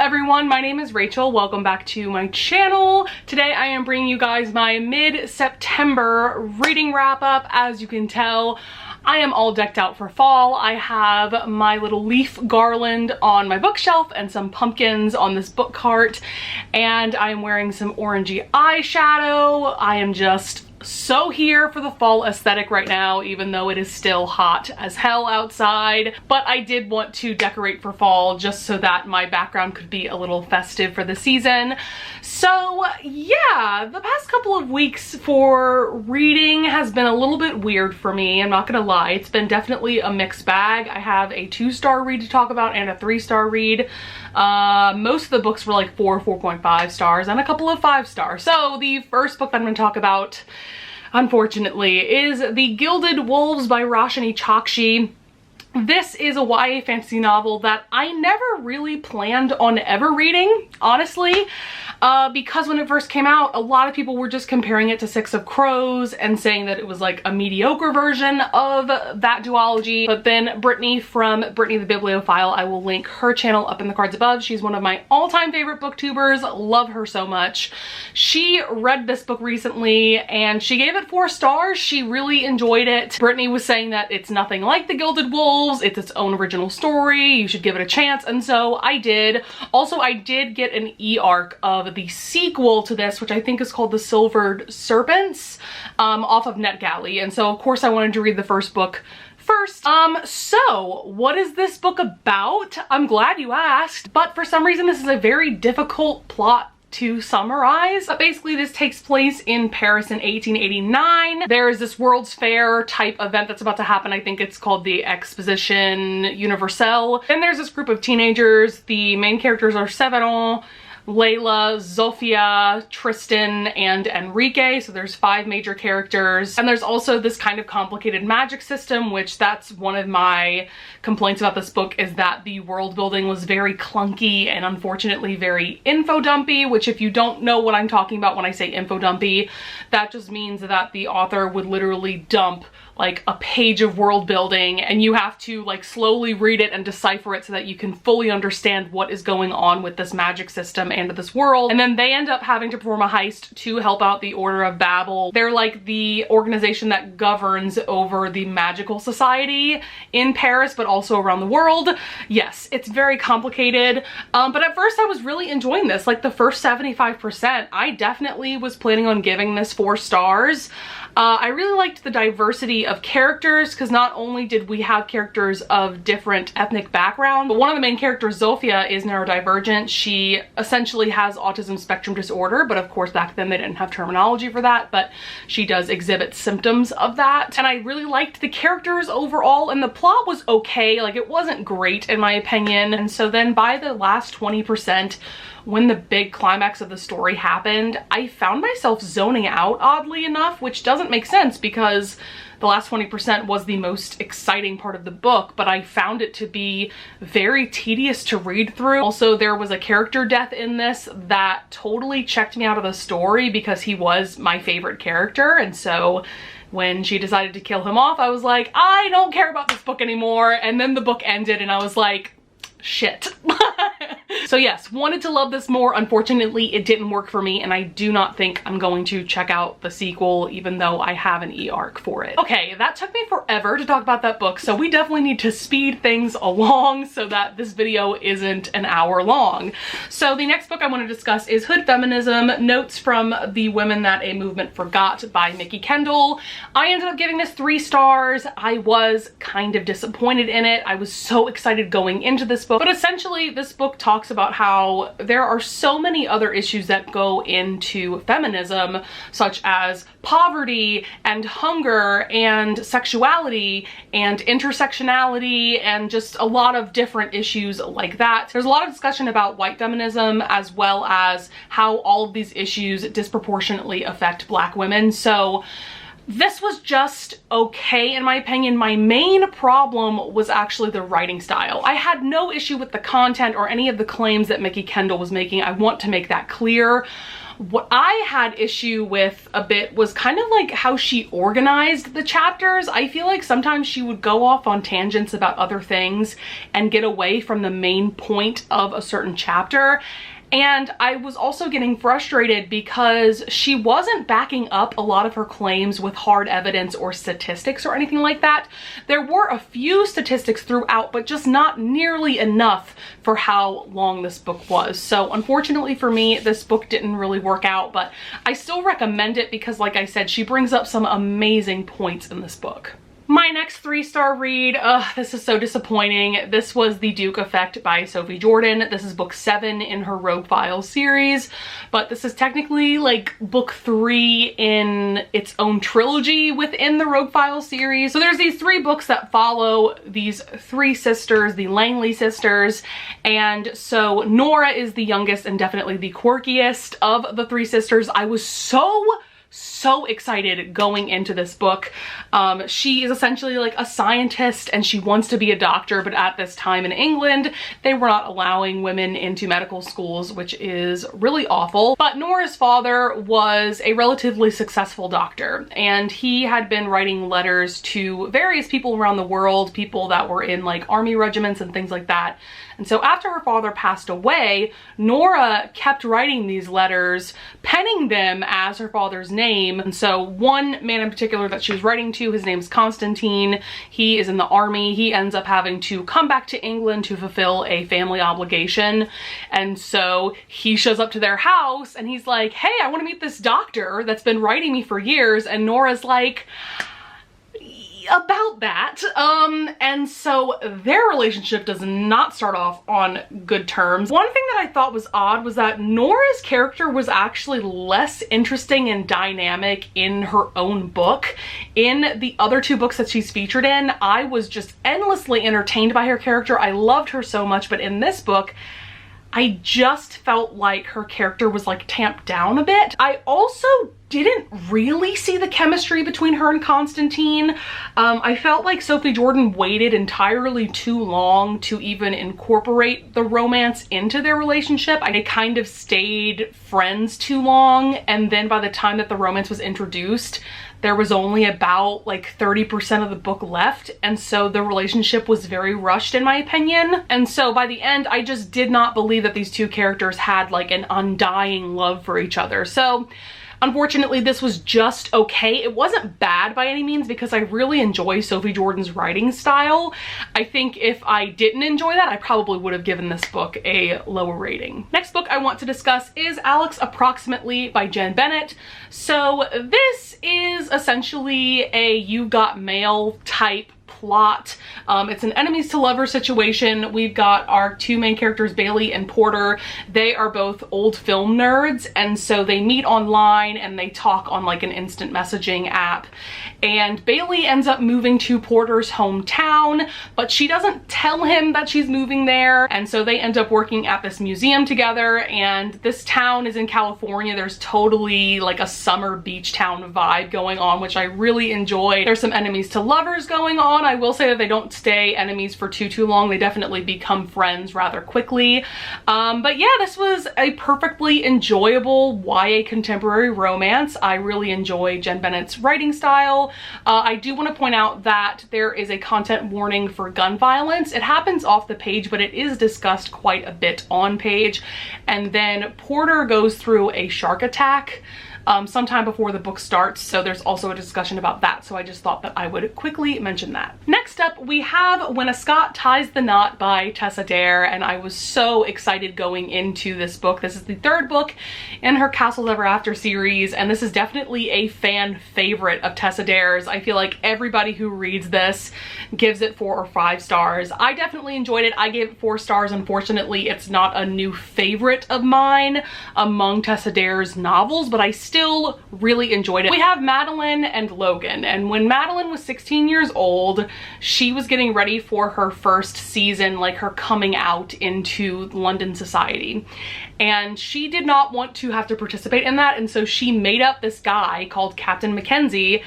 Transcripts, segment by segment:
everyone, my name is Rachel. Welcome back to my channel. Today I am bringing you guys my mid-September reading wrap up. As you can tell, I am all decked out for fall. I have my little leaf garland on my bookshelf and some pumpkins on this book cart, and I am wearing some orangey eyeshadow. I am just so here for the fall aesthetic right now, even though it is still hot as hell outside. But I did want to decorate for fall just so that my background could be a little festive for the season. So yeah, the past couple of weeks for reading has been a little bit weird for me. I'm not gonna lie. It's been definitely a mixed bag. I have a 2-star read to talk about and a 3-star read. Most of the books were like 4.5 stars and a couple of 5 stars. So the first book that I'm gonna talk about, unfortunately, is The Gilded Wolves by Roshani Chokshi. This is a YA fantasy novel that I never really planned on ever reading, honestly, because when it first came out, a lot of people were just comparing it to Six of Crows and saying that it was like a mediocre version of that duology. But then Brittany from Brittany the Bibliophile, I will link her channel up in the cards above. She's one of my all-time favorite booktubers. Love her so much. She read this book recently and she gave it 4 stars. She really enjoyed it. Brittany was saying that it's nothing like The Gilded Wolves. It's its own original story. You should give it a chance, and so I did. Also, I did get an e-arc of the sequel to this, which I think is called The Silvered Serpents, off of NetGalley, and so of course I wanted to read the first book first. So what is this book about? I'm glad you asked, but for some reason this is a very difficult plot to summarize. But basically this takes place in Paris in 1889. There is this World's Fair type event that's about to happen. I think it's called the Exposition Universelle. And there's this group of teenagers. The main characters are Severin, Layla, Zofia, Tristan, and Enrique. So there's 5 major characters. And there's also this kind of complicated magic system, which that's one of my complaints about this book, is that the world building was very clunky and unfortunately very info dumpy, which if you don't know what I'm talking about when I say info dumpy, that just means that the author would literally dump like a page of world building and you have to like slowly read it and decipher it so that you can fully understand what is going on with this magic system and this world. And then they end up having to perform a heist to help out the Order of Babel. They're like the organization that governs over the magical society in Paris, but also around the world. Yes, it's very complicated. But at first I was really enjoying this. Like the first 75%, I definitely was planning on giving this 4 stars. I really liked the diversity of characters, because not only did we have characters of different ethnic backgrounds, but one of the main characters, Zofia, is neurodivergent. She essentially has autism spectrum disorder, but of course back then they didn't have terminology for that, but she does exhibit symptoms of that. And I really liked the characters overall, and the plot was okay. Like, it wasn't great in my opinion. And so then by the last 20%, when the big climax of the story happened, I found myself zoning out, oddly enough, which doesn't make sense because the last 20% was the most exciting part of the book, but I found it to be very tedious to read through. Also, there was a character death in this that totally checked me out of the story because he was my favorite character, and so when she decided to kill him off, I was like, I don't care about this book anymore. And then the book ended and I was like, shit. So yes, wanted to love this more. Unfortunately, it didn't work for me, and I do not think I'm going to check out the sequel, even though I have an e-arc for it. Okay, that took me forever to talk about that book, so we definitely need to speed things along so that this video isn't an hour long. So the next book I want to discuss is Hood Feminism, Notes from the Women That a Movement Forgot by Mikki Kendall. I ended up giving this 3 stars. I was kind of disappointed in it. I was so excited going into this book, but essentially this book talks about how there are so many other issues that go into feminism, such as poverty and hunger and sexuality and intersectionality and just a lot of different issues like that. There's a lot of discussion about white feminism as well as how all of these issues disproportionately affect Black women. So This was just okay in my opinion. My main problem was actually the writing style. I had no issue with the content or any of the claims that Mickey Kendall was making. I want to make that clear. What I had issue with a bit was kind of like how she organized the chapters. I feel like sometimes she would go off on tangents about other things and get away from the main point of a certain chapter. And I was also getting frustrated because she wasn't backing up a lot of her claims with hard evidence or statistics or anything like that. There were a few statistics throughout, but just not nearly enough for how long this book was. So unfortunately for me, this book didn't really work out, but I still recommend it because, like I said, she brings up some amazing points in this book. My next 3-star read, this is so disappointing. This was The Duke Effect by Sophie Jordan. This is book 7 in her Rogue Files series, but this is technically like book 3 in its own trilogy within the Rogue Files series. So there's these 3 books that follow these 3 sisters, the Langley sisters, and so Nora is the youngest and definitely the quirkiest of the 3 sisters. I was so excited going into this book. She is essentially like a scientist and she wants to be a doctor, but at this time in England, they were not allowing women into medical schools, which is really awful. But Nora's father was a relatively successful doctor, and he had been writing letters to various people around the world, people that were in like army regiments and things like that. And so after her father passed away, Nora kept writing these letters, penning them as her father's name. And so one man in particular that she was writing to, his name's Constantine. He is in the army. He ends up having to come back to England to fulfill a family obligation. And so he shows up to their house and he's like, hey, I want to meet this doctor that's been writing me for years. And Nora's like, about that. And so their relationship does not start off on good terms. One thing that I thought was odd was that Nora's character was actually less interesting and dynamic in her own book. In the other 2 books that she's featured in, I was just endlessly entertained by her character. I loved her so much, but in this book, I just felt like her character was like tamped down a bit. I also didn't really see the chemistry between her and Constantine. I felt like Sophie Jordan waited entirely too long to even incorporate the romance into their relationship. I kind of stayed friends too long, and then by the time that the romance was introduced, there was only about like 30% of the book left, and so the relationship was very rushed in my opinion. And so by the end, I just did not believe that these 2 characters had like an undying love for each other. So unfortunately, this was just okay. It wasn't bad by any means because I really enjoy Sophie Jordan's writing style. I think if I didn't enjoy that, I probably would have given this book a lower rating. Next book I want to discuss is Alex Approximately by Jen Bennett. So this is essentially a You Got Mail type plot. It's an enemies to lovers situation. We've got our 2 main characters, Bailey and Porter. They are both old film nerds, and so they meet online and they talk on like an instant messaging app. And Bailey ends up moving to Porter's hometown, but she doesn't tell him that she's moving there. And so they end up working at this museum together, and this town is in California. There's totally like a summer beach town vibe going on, which I really enjoy. There's some enemies to lovers going on. I will say that they don't stay enemies for too long. They definitely become friends rather quickly. But yeah, this was a perfectly enjoyable YA contemporary romance. I really enjoy Jen Bennett's writing style. I do want to point out that there is a content warning for gun violence. It happens off the page, but it is discussed quite a bit on page. And then Porter goes through a shark attack sometime before the book starts, so there's also a discussion about that, so I just thought that I would quickly mention that. Next up, we have When a Scot Ties the Knot by Tessa Dare, and I was so excited going into this book. This is the 3rd book in her Castles Ever After series, and this is definitely a fan favorite of Tessa Dare's. I feel like everybody who reads this gives it 4 or 5 stars. I definitely enjoyed it. I gave it 4 stars. Unfortunately, it's not a new favorite of mine among Tessa Dare's novels, but I still really enjoyed it. We have Madeline and Logan, and when Madeline was 16 years old, she was getting ready for her first season, like her coming out into London society. And she did not want to have to participate in that, and so she made up this guy called Captain Mackenzie,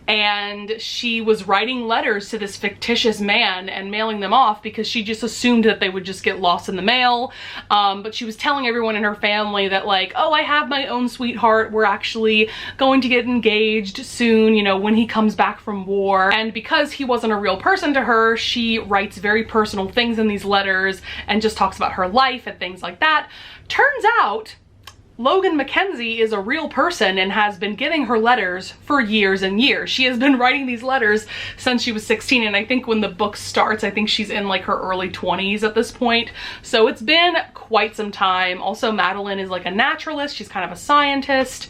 and she was writing letters to this fictitious man and mailing them off because she just assumed that they would just get lost in the mail. But she was telling everyone in her family that, like, oh, I have my own sweetheart, we're actually going to get engaged soon, you know, when he comes back from war. And because he wasn't a real person to her, she writes very personal things in these letters and just talks about her life and things like that. Turns out Logan Mackenzie is a real person and has been getting her letters for years and years. She has been writing these letters since she was 16, and I think when the book starts, I think she's in like her early 20s at this point. So it's been quite some time. Also, Madeline is like a naturalist. She's kind of a scientist,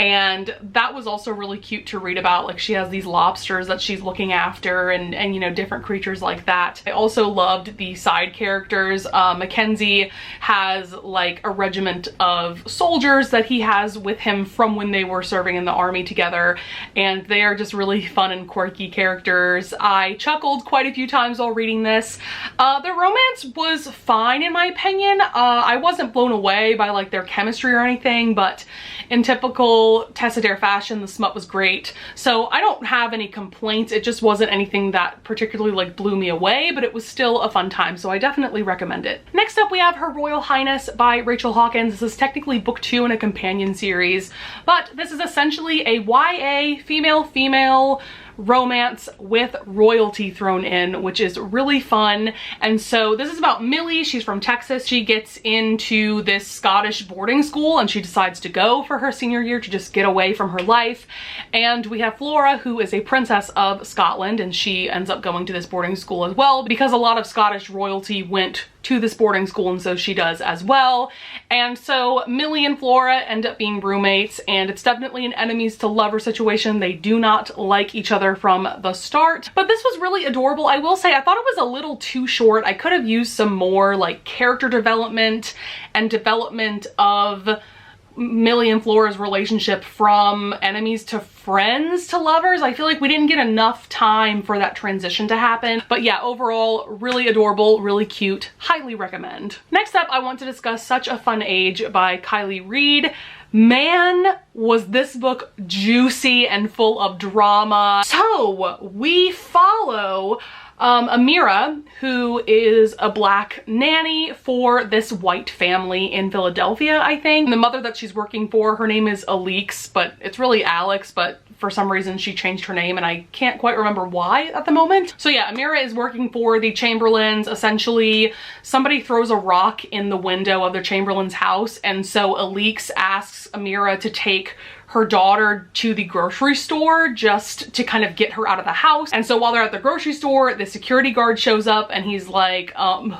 and that was also really cute to read about. Like, she has these lobsters that she's looking after, and you know, different creatures like that. I also loved the side characters. Mackenzie has like a regiment of soldiers that he has with him from when they were serving in the army together, and they are just really fun and quirky characters. I chuckled quite a few times while reading this. The romance was fine in my opinion. I wasn't blown away by like their chemistry or anything, but in typical Tessa Dare fashion, the smut was great. So I don't have any complaints. It just wasn't anything that particularly like blew me away, but it was still a fun time, so I definitely recommend it. Next up, we have Her Royal Highness by Rachel Hawkins. This is technically book 2 in a companion series, but this is essentially a YA female romance with royalty thrown in, which is really fun. And so this is about Millie. She's from Texas. She gets into this Scottish boarding school and she decides to go for her senior year to just get away from her life. And we have Flora, who is a princess of Scotland, and she ends up going to this boarding school as well because a lot of Scottish royalty went to this boarding school, and so she does as well. And so Millie and Flora end up being roommates, and it's definitely an enemies to lover situation. They do not like each other from the start, but this was really adorable. I will say I thought it was a little too short. I could have used some more like character development and development of Millie and Flora's relationship from enemies to friends to lovers. I feel like we didn't get enough time for that transition to happen. But yeah, overall, really adorable, really cute. Highly recommend. Next up, I want to discuss Such a Fun Age by Kylie Reed. Man, was this book juicy and full of drama. So we follow Amira, who is a black nanny for this white family in Philadelphia, I think. And the mother that she's working for, her name is Alix, but it's really Alex, but for some reason she changed her name and I can't quite remember why at the moment. So yeah, Amira is working for the Chamberlains. Essentially, somebody throws a rock in the window of the Chamberlain's house, and so Alix asks Amira to take her daughter to the grocery store just to kind of get her out of the house. And so while they're at the grocery store, the security guard shows up and he's like,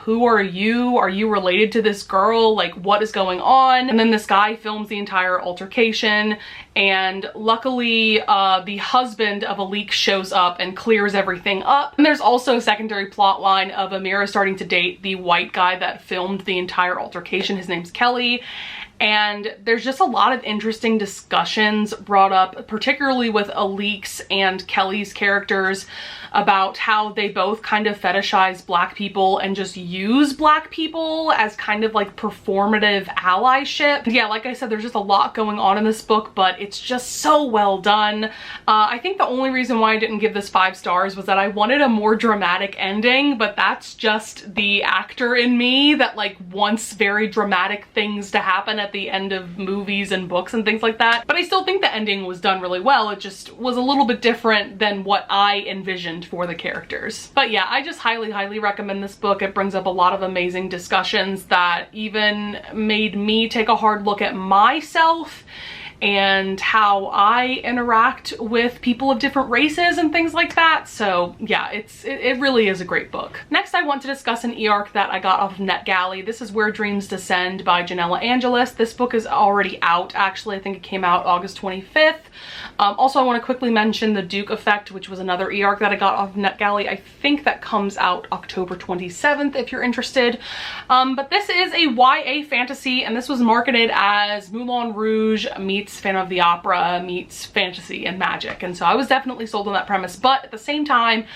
who are you? Are you related to this girl? Like, what is going on? And then this guy films the entire altercation, and luckily the husband of Alix shows up and clears everything up. And there's also a secondary plot line of Amira starting to date the white guy that filmed the entire altercation. His name's Kelly. And there's just a lot of interesting discussions brought up, particularly with Alix and Kelly's characters, about how they both kind of fetishize black people and just use black people as kind of like performative allyship. Yeah, like I said, there's just a lot going on in this book, but it's just so well done. I think the only reason why I didn't give this 5 stars was that I wanted a more dramatic ending, but that's just the actor in me that like wants very dramatic things to happen at the end of movies and books and things like that. But I still think the ending was done really well. It just was a little bit different than what I envisioned for the characters. But yeah, I just highly recommend this book. It brings up a lot of amazing discussions that even made me take a hard look at myself and how I interact with people of different races and things like that. So yeah, it really is a great book. Next, I want to discuss an e-arc that I got off of NetGalley. This is Where Dreams Descend by Janella Angelis. This book is already out, actually. I think it came out August 25th. Also, I want to quickly mention The Duke Effect, which was another e-arc that I got off NetGalley. I think that comes out October 27th if you're interested. But this is a YA fantasy, and this was marketed as Moulin Rouge meets Phantom of the Opera meets fantasy and magic. And so I was definitely sold on that premise, but at the same time,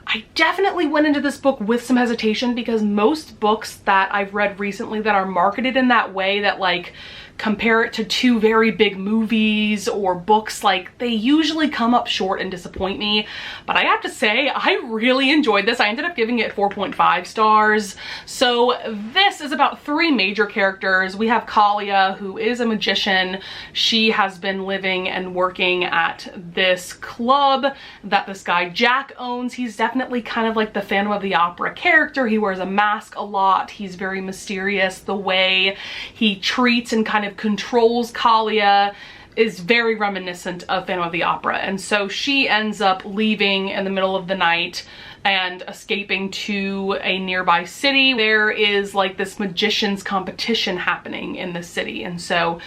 I definitely went into this book with some hesitation, because most books that I've read recently that are marketed in that way, that like compare it to two very big movies or books, like they usually come up short and disappoint me. But I have to say, I really enjoyed this. I ended up giving it 4.5 stars. So this is about three major characters. We have Kalia, who is a magician. She has been living and working at this club that this guy Jack owns. He's definitely kind of like the Phantom of the Opera character. He wears a mask a lot. He's very mysterious. The way he treats and kind of controls Kalia is very reminiscent of Phantom of the Opera. And so she ends up leaving in the middle of the night and escaping to a nearby city. There is like this magician's competition happening in the city, and so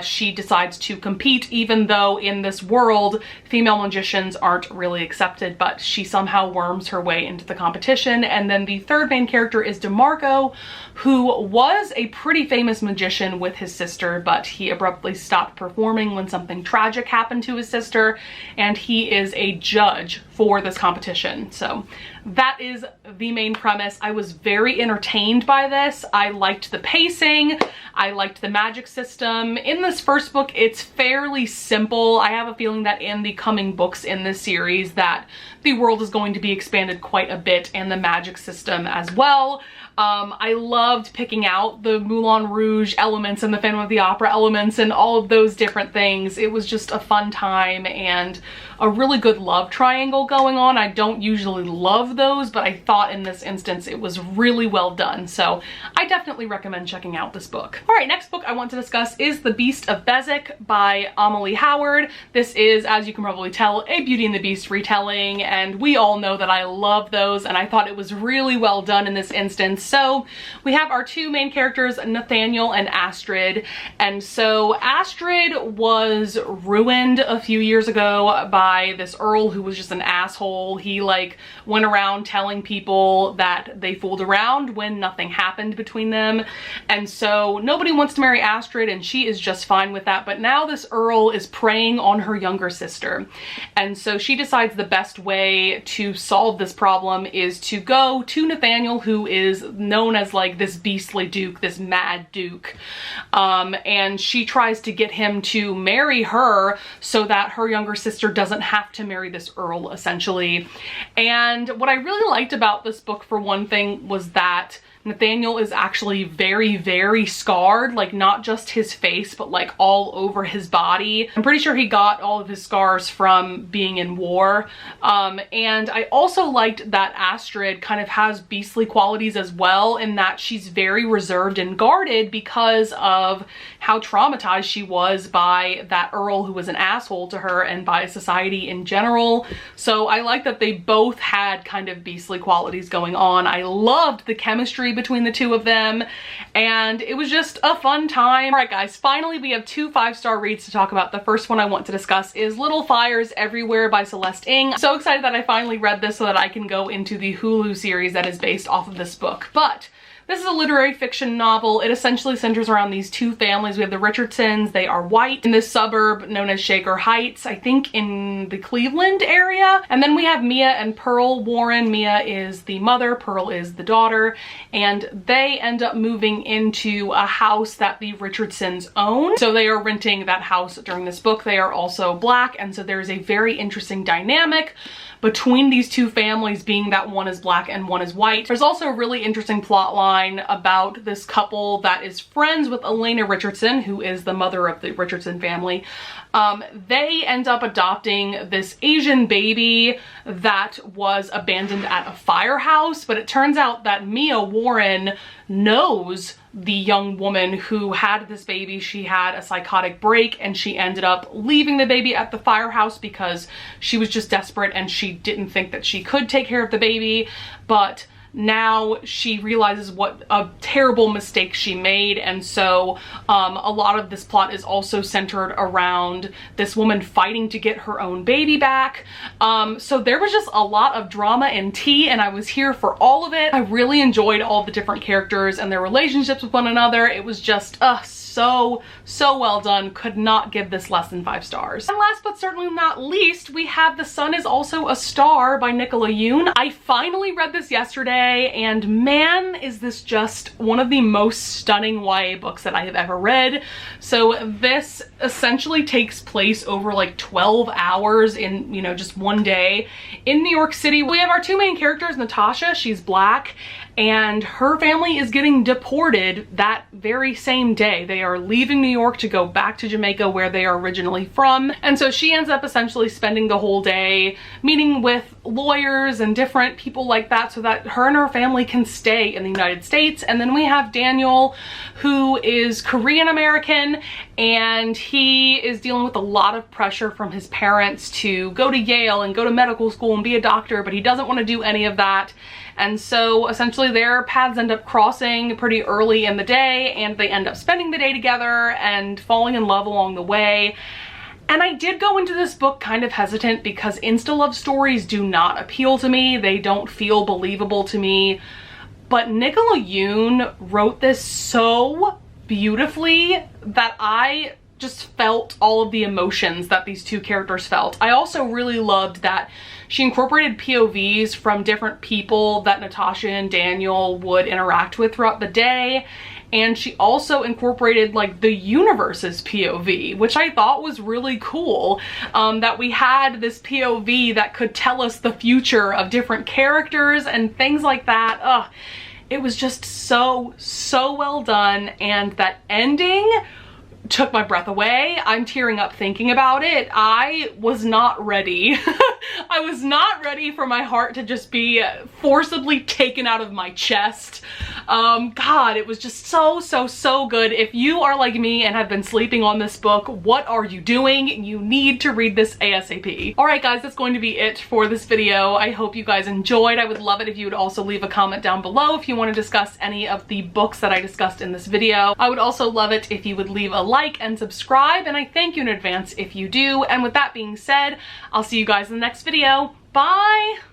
she decides to compete, even though in this world female magicians aren't really accepted, but she somehow worms her way into the competition. And then the third main character is DeMarco, who was a pretty famous magician with his sister, but he abruptly stopped performing when something tragic happened to his sister, and he is a judge for this competition. So that is the main premise. I was very entertained by this. I liked the pacing. I liked the magic system. In this first book, it's fairly simple. I have a feeling that in the coming books in this series that the world is going to be expanded quite a bit, and the magic system as well. I loved picking out the Moulin Rouge elements and the Phantom of the Opera elements and all of those different things. It was just a fun time and a really good love triangle going on. I don't usually love those, but I thought in this instance it was really well done. So I definitely recommend checking out this book. All right, next book I want to discuss is The Beast of Bozick by Amelie Howard. This is, as you can probably tell, a Beauty and the Beast retelling, and we all know that I love those, and I thought it was really well done in this instance. So we have our two main characters, Nathaniel and Astrid. And so Astrid was ruined a few years ago by this Earl who was just an asshole. He like went around telling people that they fooled around when nothing happened between them. And so nobody wants to marry Astrid, and she is just fine with that. But now this Earl is preying on her younger sister. And so she decides the best way to solve this problem is to go to Nathaniel, who is known as like this beastly duke, this mad duke, and she tries to get him to marry her so that her younger sister doesn't have to marry this Earl, essentially. And what I really liked about this book, for one thing, was that Nathaniel is actually very, very scarred, like not just his face, but like all over his body. I'm pretty sure he got all of his scars from being in war. And I also liked that Astrid kind of has beastly qualities as well, in that she's very reserved and guarded because of how traumatized she was by that Earl who was an asshole to her and by society in general. So I like that they both had kind of beastly qualities going on. I loved the chemistry between the two of them, and it was just a fun time. All right guys, finally we have two 5-star reads to talk about. The first one I want to discuss is Little Fires Everywhere by Celeste Ng. I'm so excited that I finally read this so that I can go into the Hulu series that is based off of this book. But this is a literary fiction novel. It essentially centers around these two families. We have the Richardsons. They are white in this suburb known as Shaker Heights, I think in the Cleveland area. And then we have Mia and Pearl Warren. Mia is the mother, Pearl is the daughter, and they end up moving into a house that the Richardsons own. So they are renting that house during this book. They are also Black, and so there's a very interesting dynamic between these two families, being that one is Black and one is white. There's also a really interesting plot line about this couple that is friends with Elena Richardson, who is the mother of the Richardson family. They end up adopting this Asian baby that was abandoned at a firehouse, but it turns out that Mia Warren knows the young woman who had this baby. She had a psychotic break and she ended up leaving the baby at the firehouse because she was just desperate and she didn't think that she could take care of the baby. But now she realizes what a terrible mistake she made, and so a lot of this plot is also centered around this woman fighting to get her own baby back. So there was just a lot of drama and tea, and I was here for all of it. I really enjoyed all the different characters and their relationships with one another. It was just so well done. Could not give this less than 5 stars. And last but certainly not least, we have The Sun Is Also a Star by Nicola Yoon. I finally read this yesterday, and man, is this just one of the most stunning YA books that I have ever read. So this essentially takes place over like 12 hours in, you know, just one day in New York City. We have our 2 main characters, Natasha, she's black, and her family is getting deported that very same day. They are leaving New York to go back to Jamaica, where they are originally from. And so she ends up essentially spending the whole day meeting with lawyers and different people like that so that her and her family can stay in the United States. And then we have Daniel, who is Korean American, and he is dealing with a lot of pressure from his parents to go to Yale and go to medical school and be a doctor, but he doesn't want to do any of that. And so essentially their paths end up crossing pretty early in the day, and they end up spending the day together and falling in love along the way. And I did go into this book kind of hesitant because insta-love stories do not appeal to me. They don't feel believable to me. But Nicola Yoon wrote this so beautifully that I just felt all of the emotions that these 2 characters felt. I also really loved that she incorporated POVs from different people that Natasha and Daniel would interact with throughout the day. And she also incorporated like the universe's POV, which I thought was really cool, that we had this POV that could tell us the future of different characters and things like that. It was just so well done, and that ending took my breath away. I'm tearing up thinking about it. I was not ready. I was not ready for my heart to just be forcibly taken out of my chest. God, it was just so good. If you are like me and have been sleeping on this book, what are you doing? You need to read this ASAP. All right, guys, that's going to be it for this video. I hope you guys enjoyed. I would love it if you would also leave a comment down below if you want to discuss any of the books that I discussed in this video. I would also love it if you would leave a like and subscribe, and I thank you in advance if you do. And with that being said, I'll see you guys in the next video. Bye!